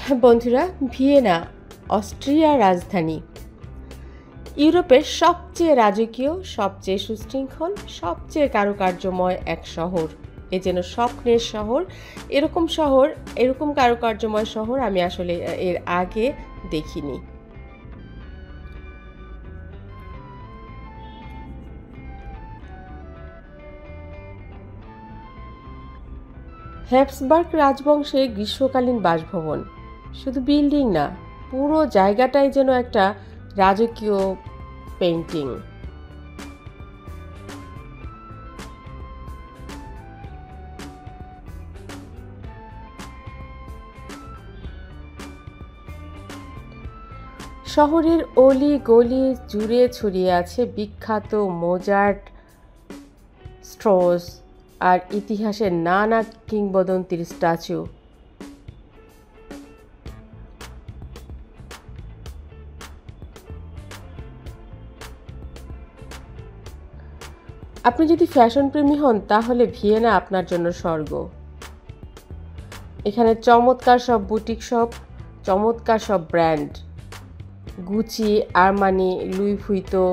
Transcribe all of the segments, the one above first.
বন্ধুরা, ভিয়েনা অস্ট্রিয়ার রাজধানী। ইউরোপের সবচেয়ে রাজকীয়, সবচেয়ে সুশৃঙ্খল, সবচেয়ে কারুকার্যময় এক শহর। এ যেন স্বপ্নের শহর। এরকম কারুকার্যময় শহর আমি আসলে এর আগে দেখিনি। হ্যাবসবার্গ রাজবংশের গ্রীষ্মকালীন বাসভবন। শুধু বিল্ডিং না, পুরো জায়গাটাই যেন একটা রাজকীয় পেইন্টিং। শহরের অলি গলি জুড়ে ছড়িয়ে আছে বিখ্যাত মোজার্ট, স্ট্রস আর ইতিহাসের নানা কিংবদন্তির স্ট্যাচু। আপনি যদি ফ্যাশন প্রেমী হন তাহলে ভিয়েনা আপনার জন্য স্বর্গ। এখানে চমৎকার সব বুটিক শপ, চমৎকার সব ব্র্যান্ড, গুচি, আরমানি, লুই ভুইতো,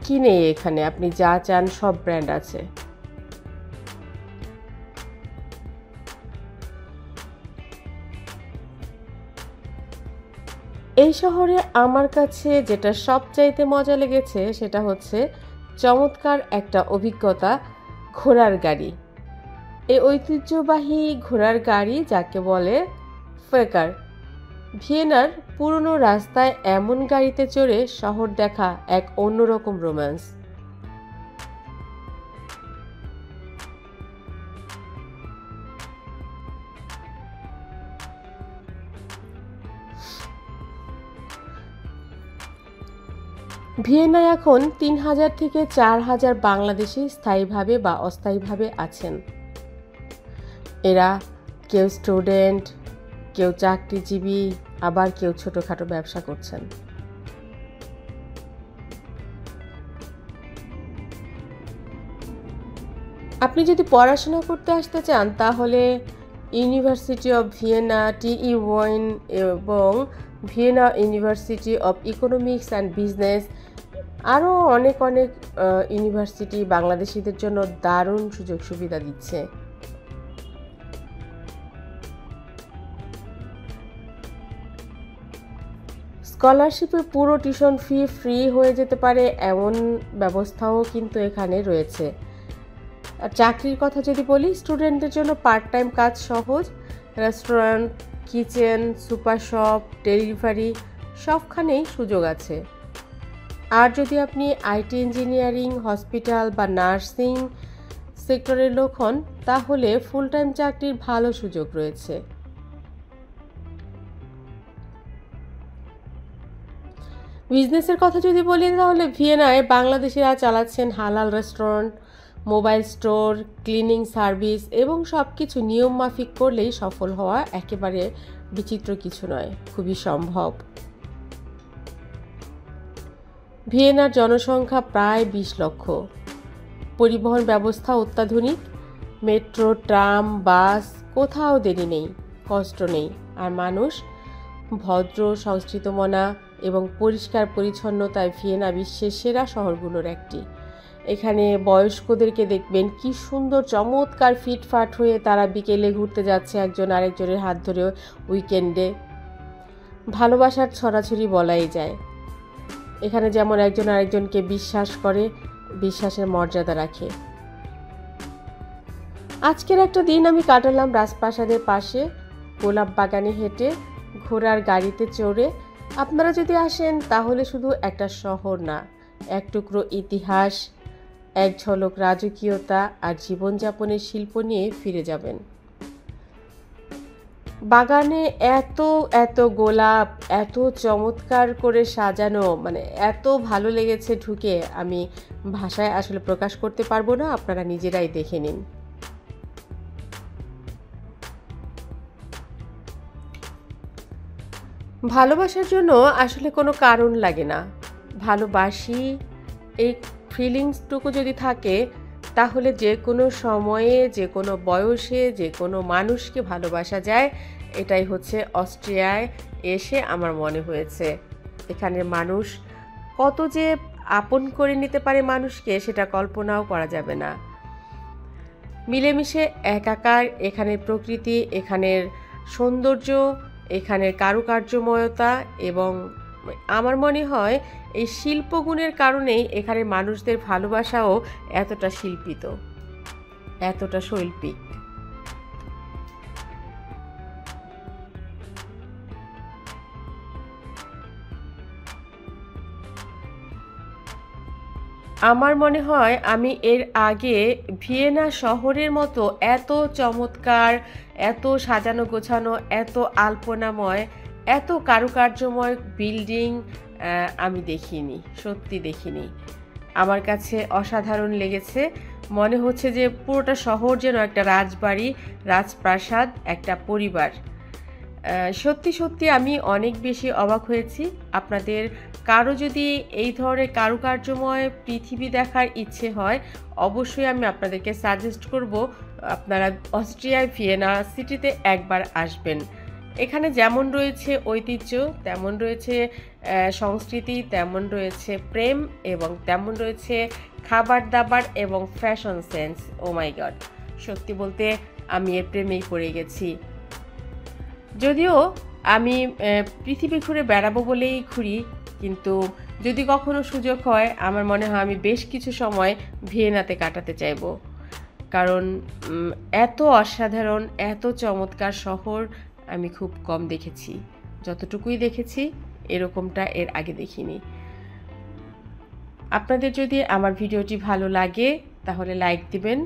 কি নেই এখানে, আপনি যা চান সব ব্র্যান্ড আছে। এই শহরে আমার কাছে যেটা সবচাইতে মজা লেগেছে সেটা হচ্ছে চমৎকার একটা অভিজ্ঞতা, ঘোড়ার গাড়ি। এই ঐতিহ্যবাহী ঘোড়ার গাড়ি যাকে বলে ফেকার। ভিয়েনার পুরনো রাস্তায় এমন গাড়িতে চড়ে শহর দেখা এক অন্যরকম রোম্যান্স। ভিয়েনায় এখন ৩,০০০ থেকে ৪,০০০ বাংলাদেশি স্থায়ীভাবে বা অস্থায়ীভাবে আছেন। এরা কেউ স্টুডেন্ট, কেউ চাকরিজীবী, আবার কেউ ছোটোখাটো ব্যবসা করছেন। আপনি যদি পড়াশোনা করতে আসতে চান তাহলে ইউনিভার্সিটি অব ভিয়েনা TE1 এবং Vienna university of economics and business, আরও অনেক ইউনিভার্সিটি বাংলাদেশিদের জন্য দারুণ সুযোগ সুবিধা দিচ্ছে। স্কলারশিপে পুরো টিউশন ফি ফ্রি হয়ে যেতে পারে এমন ব্যবস্থাও কিন্তু এখানে রয়েছে। আর চাকরির কথা যদি বলি, স্টুডেন্টদের জন্য পার্ট টাইম কাজ সহজ। Restaurant, kitchen, super shop, delivery সবখানেই সুযোগ আছে। আর যদি আপনি IT ইঞ্জিনিয়ারিং, হসপিটাল বা নার্সিং সেক্টরের লোক হন তাহলে ফুল টাইম চাকরির ভালো সুযোগ রয়েছে। বিজনেসের কথা যদি বলি তাহলে ভিয়েনায় বাংলাদেশিরা চালাচ্ছেন হালাল restaurant, mobile store, cleaning service এবং সব কিছু নিয়ম মাফিক করলেই সফল হওয়া একেবারে বিচিত্র কিছু নয়, খুবই সম্ভব। ভিয়েনার জনসংখ্যা প্রায় 20 লক্ষ। পরিবহন ব্যবস্থা অত্যাধুনিক, মেট্রো, ট্রাম, বাস, কোথাও দেরি নেই, কষ্ট নেই। আর মানুষ ভদ্র, সংস্কৃতমনা এবং পরিষ্কার পরিচ্ছন্নতায় ভিয়েনা বিশ্বের সেরা শহরগুলোর একটি। এখানে বয়স্কদেরকে দেখবেন কি সুন্দর চমৎকার ফিটফাট হয়ে তারা বিকেলে ঘুরতে যাচ্ছে একজন আরেকজনের হাত ধরে উইকেন্ডে। ভালোবাসার ছড়াছড়ি বলাই যায়। এখানে যেমন একজন আরেকজনকে বিশ্বাস করে, বিশ্বাসের মর্যাদা রাখে। আজকের একটা দিন আমি কাটালাম রাজপ্রাসাদের পাশে, গোলাপ বাগানে হেঁটে, ঘোড়ার গাড়িতে চড়ে। আপনারা যদি আসেন তাহলে শুধু একটা শহর না, এক টুকরো ইতিহাস, এক ঝলক রাজকীয়তা আর জীবনযাপনের শিল্প নিয়ে ফিরে যাবেন। বাগানে এত গোলাপ, এত চমৎকার করে সাজানো, মানে এত ভালো লেগেছে ঢুকে, আমি ভাষায় আসলে প্রকাশ করতে পারবো না, আপনারা নিজেরাই দেখে নিন। ভালোবাসার জন্য আসলে কোনো কারণ লাগে না। ভালোবাসি এই ফিলিংসটুকু যদি থাকে তাহলে যে কোনো সময়ে, যে কোনো বয়সে, যে কোনো মানুষকে ভালোবাসা যায়। এটাই হচ্ছে অস্ট্রিয়ায় এসে আমার মনে হয়েছে। এখানের মানুষ কত যে আপন করে নিতে পারে মানুষকে, সেটা কল্পনাও করা যাবে না। মিলেমিশে একাকার এখানের প্রকৃতি, এখানের সৌন্দর্য, এখানের কারুকার্যময়তা এবং আমার মনে হয় এই শিল্পগুণের কারণেই এখানের মানুষদের ভালোবাসাও এতটা শিল্পিত, এতটা শৈল্পিক। আমার মনে হয় আমি এর আগে ভিয়েনা শহরের মতো এত চমৎকার, এত সাজানো গোছানো, এত আলপনাময়, এত কারুকার্যময় বিল্ডিং আমি দেখিনি, সত্যি দেখিনি। আমার কাছে অসাধারণ লেগেছে। মনে হচ্ছে যে পুরোটা শহর যেন একটা রাজবাড়ি, রাজপ্রাসাদ, একটা পরিবার। সত্যি সত্যি আমি অনেক বেশি অবাক হয়েছি। আপনাদের কারো যদি এই ধরনের কারুকার্যময় পৃথিবী দেখার ইচ্ছে হয়, অবশ্যই আমি আপনাদেরকে সাজেস্ট করব আপনারা অস্ট্রিয়ায় ভিয়েনা সিটিতে একবার আসবেন। এখানে যেমন রয়েছে ঐতিহ্য, তেমন রয়েছে সংস্কৃতি, তেমন রয়েছে প্রেম এবং তেমন রয়েছে খাবার দাবার এবং ফ্যাশন সেন্স। ও মাই গড, সত্যি বলতে আমি এর প্রেমেই পড়ে গেছি। যদিও আমি পৃথিবী ঘুরে বেড়াবো বলেই ঘুরি, কিন্তু যদি কখনো সুযোগ হয় আমার মনে হয় আমি বেশ কিছু সময় ভিয়েনাতে কাটাতে চাইব। কারণ এত অসাধারণ, এত চমৎকার শহর আমি খুব কম দেখেছি। যতটুকুই দেখেছি এরকমটা এর আগে দেখিনি। আপনাদের যদি আমার ভিডিওটি ভালো লাগে তাহলে লাইক দিবেন,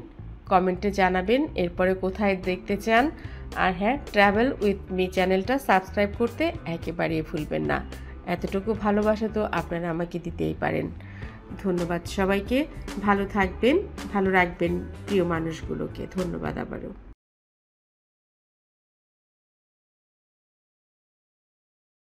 কমেন্টে জানাবেন এরপরে কোথায় দেখতে চান। আর হ্যাঁ, ট্রাভেল উইথ মি চ্যানেলটা সাবস্ক্রাইব করতে একেবারেই ভুলবেন না। এতটুকু ভালোবাসা তো আপনারা আমাকে দিতেই পারেন। ধন্যবাদ সবাইকে। ভালো থাকবেন, ভালো রাখবেন প্রিয় মানুষগুলোকে। ধন্যবাদ আবারও।